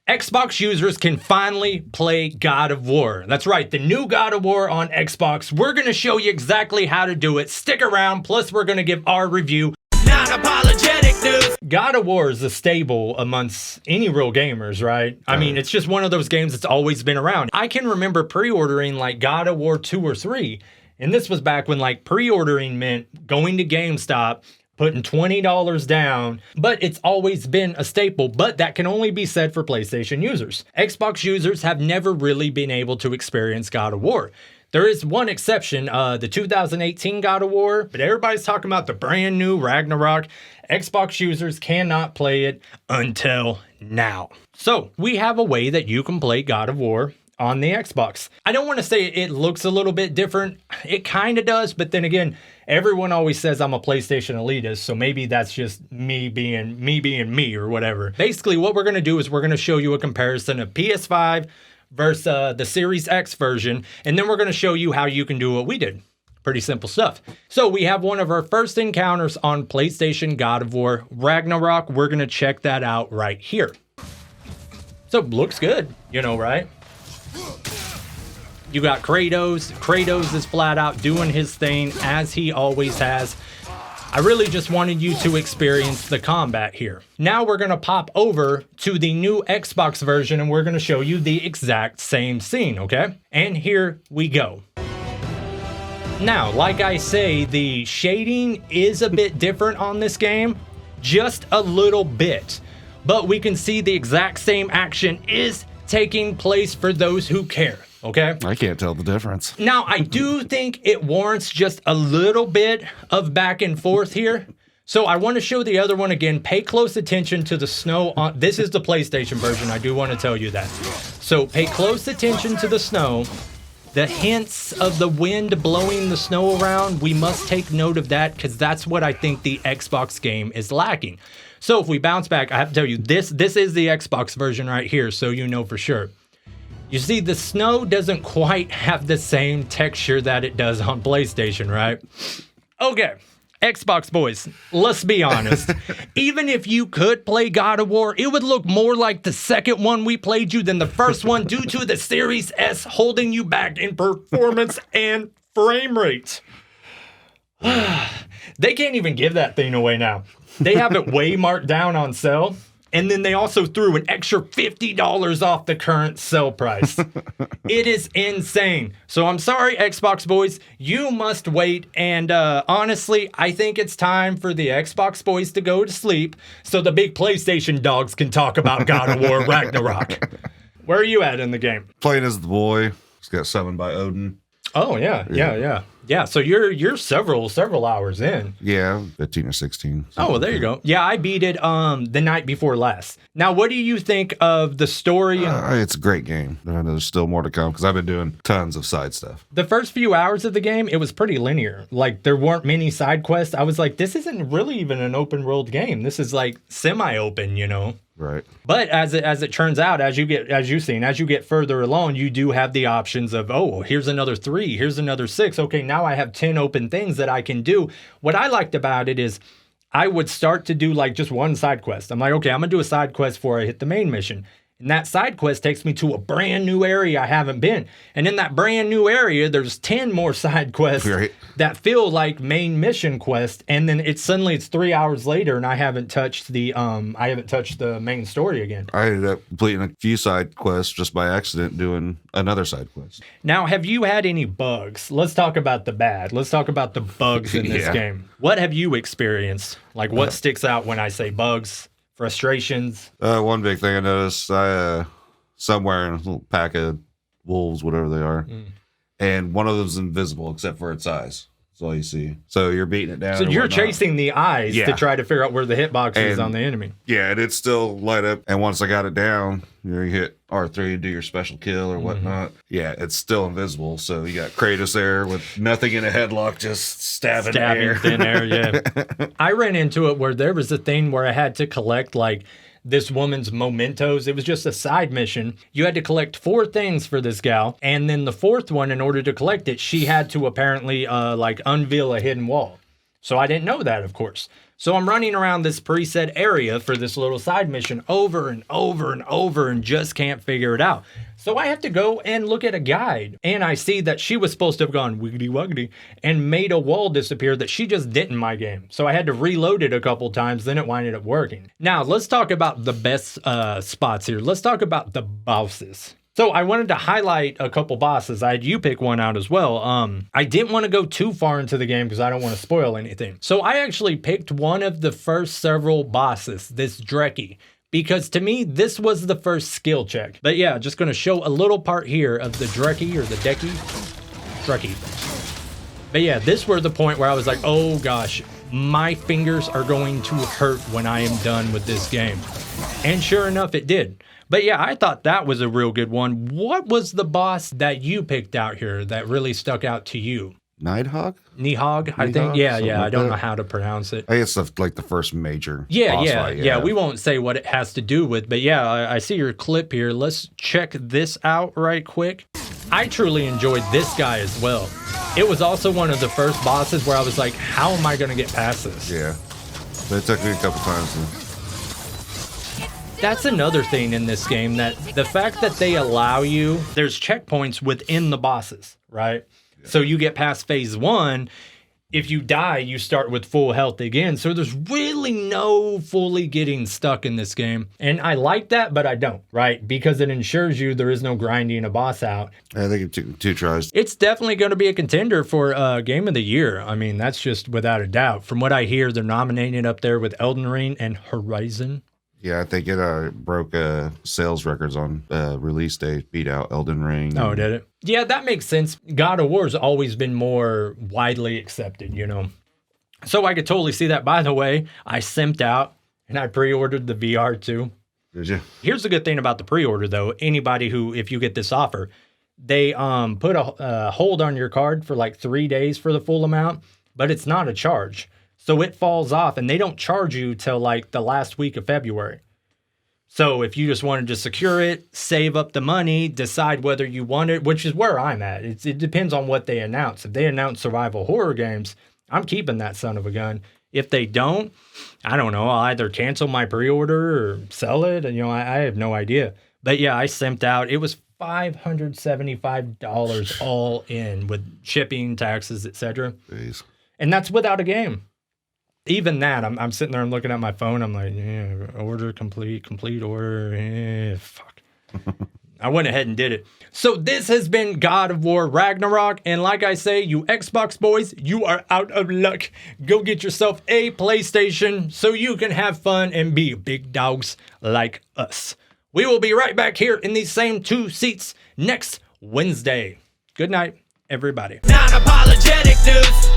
Xbox users can finally play God of War. That's right, the new God of War on Xbox. We're going to show you exactly how to do it. Stick around, plus we're going to give our review. Not apologetic news. God of War is a staple amongst any real gamers, right? I mean, it's just one of those games that's always been around. I can remember pre-ordering like God of War 2 or 3, and this was back when like pre-ordering meant going to GameStop, putting $20 down, but it's always been a staple, but that can only be said for PlayStation users. Xbox users have never really been able to experience God of War. There is one exception, the 2018 God of War, but everybody's talking about the brand new Ragnarok. Xbox users cannot play it until now. So we have a way that you can play God of War on the Xbox. I don't want to say it looks a little bit different. It kind of does, but then again, everyone always says I'm a PlayStation elitist, so maybe that's just me being me or whatever. Basically, what we're going to do is we're going to show you a comparison of PS5 versus the Series X version, and then we're going to show you how you can do what we did. Pretty simple stuff. So we have one of our first encounters on PlayStation God of War Ragnarok. We're going to check that out right here. So looks good, you know, right? You got Kratos. Kratos is flat out doing his thing as he always has. I really just wanted you to experience the combat here. Now we're going to pop over to the new Xbox version and we're going to show you the exact same scene, okay? And here we go. Now, like I say, the shading is a bit different on this game, just a little bit. But we can see the exact same action is taking place for those who care. Okay? I can't tell the difference. Now, I do think it warrants just a little bit of back and forth here. So I want to show the other one again. Pay close attention to the snow. This is the PlayStation version. I do want to tell you that. So pay close attention to the snow. The hints of the wind blowing the snow around, we must take note of that because that's what I think the Xbox game is lacking. So if we bounce back, I have to tell you, this is the Xbox version right here, so you know for sure. You see, the snow doesn't quite have the same texture that it does on PlayStation, right? Okay, Xbox boys, let's be honest. Even if you could play God of War, it would look more like the second one we played you than the first one due to the Series S holding you back in performance and frame rate. They can't even give that thing away now. They have it way marked down on sale. And then they also threw an extra $50 off the current sale price. It is insane. So I'm sorry, Xbox boys, you must wait. And honestly, I think it's time for the Xbox boys to go to sleep so the big PlayStation dogs can talk about God of War Ragnarok. Where are you at in the game? Playing as the boy. He's got summoned by Odin. Oh, yeah. So you're several hours in. Yeah, 15 or 16. Oh, well, there you go. Yeah, I beat it the night before last. Now, what do you think of the story? It's a great game. I know there's still more to come because I've been doing tons of side stuff. The first few hours of the game, it was pretty linear. Like, there weren't many side quests. I was like, this isn't really even an open world game. This is like semi-open, you know? Right. But as it turns out, as you get further along, you do have the options of, oh, here's another 3, here's another 6. Okay, now I have 10 open things that I can do. What I liked about it is I would start to do like just one side quest. I'm like, okay, I'm gonna do a side quest before I hit the main mission. And that side quest takes me to a brand new area I haven't been. And in that brand new area, there's 10 more side quests that feel like main mission quests. And then it's 3 hours later and I haven't touched the main story again. I ended up completing a few side quests just by accident doing another side quest. Now, have you had any bugs? Let's talk about the bad. Let's talk about the bugs in this game. What have you experienced? Like what sticks out when I say bugs? Frustrations. One big thing I noticed, somewhere in a little pack of wolves, whatever they are, and one of them's invisible except for its eyes. That's all you see. So you're beating it down. So you're chasing the eyes to try to figure out where the hitbox is on the enemy. Yeah, and it's still light up. And once I got it down, you hit R3 and do your special kill or whatnot. Yeah, it's still invisible. So you got Kratos there with nothing in a headlock, just stabbing thin air. Yeah. I ran into it where there was a thing where I had to collect like this woman's mementos. It was just a side mission. You had to collect 4 things for this gal. And then the 4th one, in order to collect it, she had to apparently like unveil a hidden wall. So I didn't know that, of course. So I'm running around this preset area for this little side mission over and over and over and just can't figure it out. So I have to go and look at a guide. And I see that she was supposed to have gone wiggity wuggity and made a wall disappear that she just didn't in my game. So I had to reload it a couple times, then it winded up working. Now, let's talk about the best spots here. Let's talk about the bosses. So I wanted to highlight a couple bosses. I had you pick one out as well. I didn't want to go too far into the game because I don't want to spoil anything. So I actually picked one of the first several bosses, this Drekkie, because to me, this was the first skill check. But yeah, just going to show a little part here of the Drekkie or the Drekkie. But yeah, this was the point where I was like, oh gosh, my fingers are going to hurt when I am done with this game. And sure enough, it did. But yeah, I thought that was a real good one. What was the boss that you picked out here that really stuck out to you? Nidhogg? Nidhogg, I think. Yeah. I don't know how to pronounce it. I guess it's like the first major boss fight. Yeah. We won't say what it has to do with, but yeah, I see your clip here. Let's check this out right quick. I truly enjoyed this guy as well. It was also one of the first bosses where I was like, how am I going to get past this? Yeah. But it took me a couple times. That's another thing in this game, that the fact that they allow you, there's checkpoints within the bosses, right? Yeah. So you get past phase 1. If you die, you start with full health again. So there's really no fully getting stuck in this game. And I like that, but I don't, right? Because it ensures you there is no grinding a boss out. I think two tries. It's definitely going to be a contender for Game of the Year. I mean, that's just without a doubt. From what I hear, they're nominating it up there with Elden Ring and Horizon. Yeah, I think it broke sales records on release day, beat out Elden Ring. Oh, did it? Yeah, that makes sense. God of War's always been more widely accepted, you know. So I could totally see that. By the way, I simped out and I pre-ordered the VR too. Did you? Here's the good thing about the pre-order though. Anybody who, if you get this offer, they put a hold on your card for like 3 days for the full amount, but it's not a charge. So it falls off and they don't charge you till like the last week of February. So if you just wanted to secure it, save up the money, decide whether you want it, which is where I'm at. It depends on what they announce. If they announce survival horror games, I'm keeping that son of a gun. If they don't, I don't know. I'll either cancel my pre-order or sell it. And, you know, I have no idea. But yeah, I simped out. It was $575 all in with shipping, taxes, etc. And that's without a game. Even that, I'm sitting there and looking at my phone. I'm like, yeah, order complete order. Fuck. I went ahead and did it. So this has been God of War Ragnarok. And like I say, you Xbox boys, you are out of luck. Go get yourself a PlayStation so you can have fun and be big dogs like us. We will be right back here in these same 2 seats next Wednesday. Good night, everybody. Non-apologetic news.